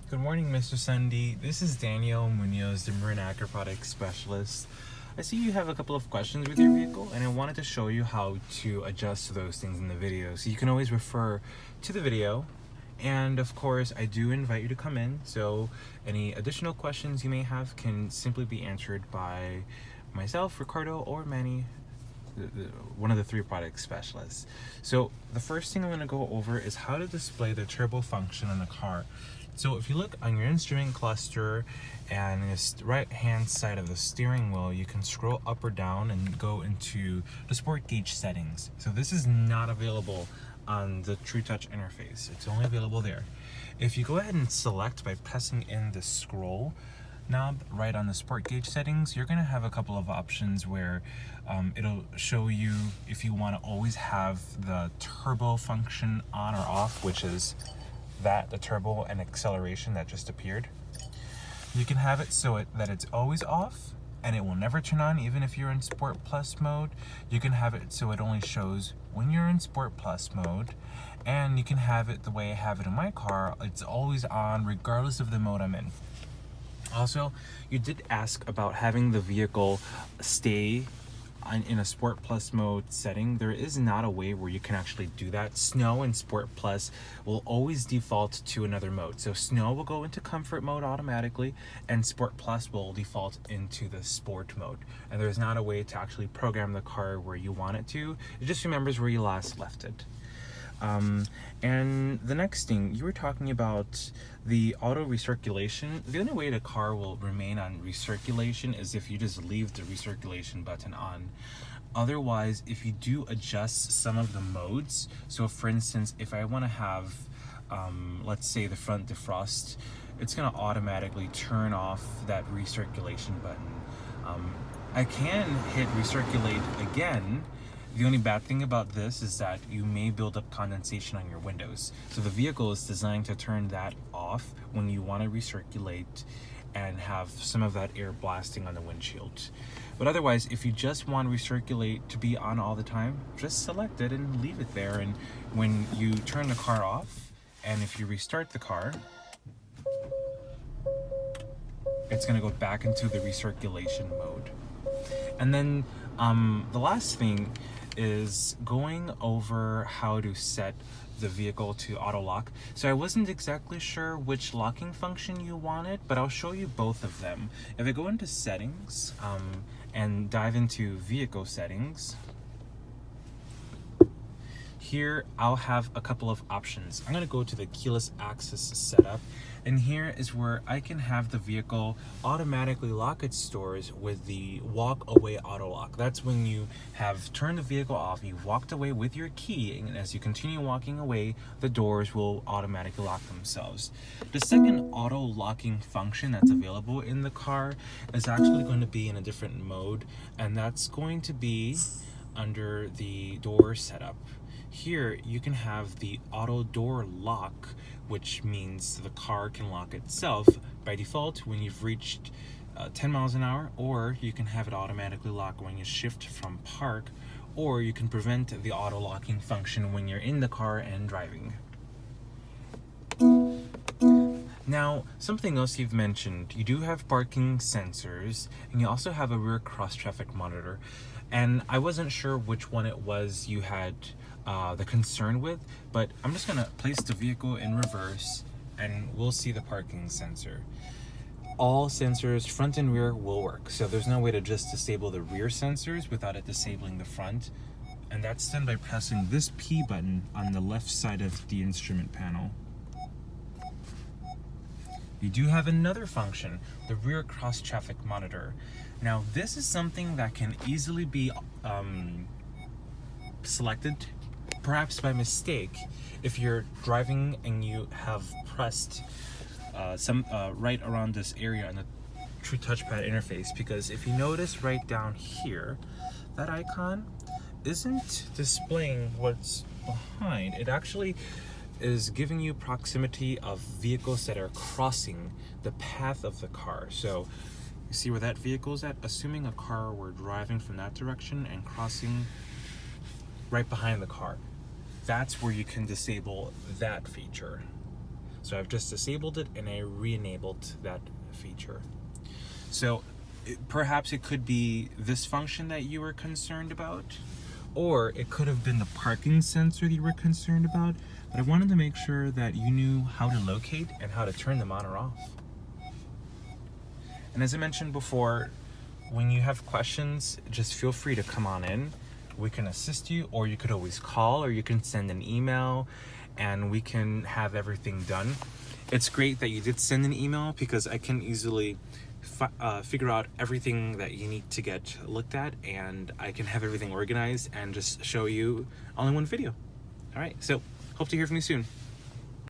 Good morning, Mr. Sunday. This is Daniel Munoz, the Marine Actor Product Specialist. I see you have a couple of questions with your vehicle, and I wanted to show you how to adjust those things in the video. So you can always refer to the video. And of course, I do invite you to come in, so any additional questions you may have can simply be answered by myself, Ricardo, or Manny, one of the three product specialists. So the first thing I'm going to go over is how to display the turbo function on the car. So if you look on your instrument cluster and the right hand side of the steering wheel, you can scroll up or down and go into the sport gauge settings. So this is not available on the TrueTouch interface. It's only available there. If you go ahead and select by pressing in the scroll knob right on the sport gauge settings, you're going to have a couple of options where it'll show you if you want to always have the turbo function on or off, which is the turbo and acceleration that just appeared. You can have it so that it's always off and it will never turn on even if you're in Sport Plus mode. You can have it so it only shows when you're in Sport Plus mode, and you can have it the way I have it in my car. It's always on regardless of the mode I'm in. Also, you did ask about having the vehicle stay in a Sport Plus mode setting. There is not a way where you can actually do that. Snow and Sport Plus will always default to another mode. So Snow will go into Comfort mode automatically, and Sport Plus will default into the Sport mode. And there's not a way to actually program the car where you want it to. It just remembers where you last left it. And the next thing, you were talking about the auto recirculation. The only way the car will remain on recirculation is if you just leave the recirculation button on. Otherwise, if you do adjust some of the modes, so for instance, if I want to have, let's say the front defrost, it's going to automatically turn off that recirculation button. I can hit recirculate again. The only bad thing about this is that you may build up condensation on your windows. So the vehicle is designed to turn that off when you want to recirculate and have some of that air blasting on the windshield. But otherwise, if you just want recirculate to be on all the time, just select it and leave it there. And when you turn the car off, and if you restart the car, it's going to go back into the recirculation mode. And then the last thing is going over how to set the vehicle to auto lock. So I wasn't exactly sure which locking function you wanted, but I'll show you both of them. If I go into settings and dive into vehicle settings, here I'll have a couple of options. I'm going to go to the keyless access setup, and here is where I can have the vehicle automatically lock its doors with the walk away auto lock. That's when you have turned the vehicle off, you've walked away with your key, and as you continue walking away, the doors will automatically lock themselves. The second auto locking function that's available in the car is actually going to be in a different mode, and that's going to be under the door setup. Here you can have the auto door lock, which means the car can lock itself by default when you've reached 10 miles an hour, or you can have it automatically lock when you shift from park, or you can prevent the auto locking function when you're in the car and driving. Now, something else you've mentioned, you do have parking sensors, and you also have a rear cross traffic monitor. And I wasn't sure which one it was you had the concern with, but I'm just gonna place the vehicle in reverse and we'll see the parking sensor. All sensors, front and rear, will work. So there's no way to just disable the rear sensors without it disabling the front. And that's done by pressing this P button on the left side of the instrument panel. You do have another function, the rear cross traffic monitor. Now this is something that can easily be selected, perhaps by mistake, if you're driving and you have pressed right around this area on the True Touchpad interface. Because if you notice right down here, that icon isn't displaying what's behind. It actually is giving you proximity of vehicles that are crossing the path of the car. So you see where that vehicle is at? Assuming a car were driving from that direction and crossing right behind the car, that's where you can disable that feature. So I've just disabled it and I re-enabled that feature. So perhaps it could be this function that you were concerned about, or it could have been the parking sensor that you were concerned about, but I wanted to make sure that you knew how to locate and how to turn them on or off. And as I mentioned before, when you have questions, just feel free to come on in. We can assist you, or you could always call, or you can send an email and we can have everything done. It's great that you did send an email because I can easily figure out everything that you need to get looked at, and I can have everything organized and just show you all in one video. All right, so hope to hear from you soon.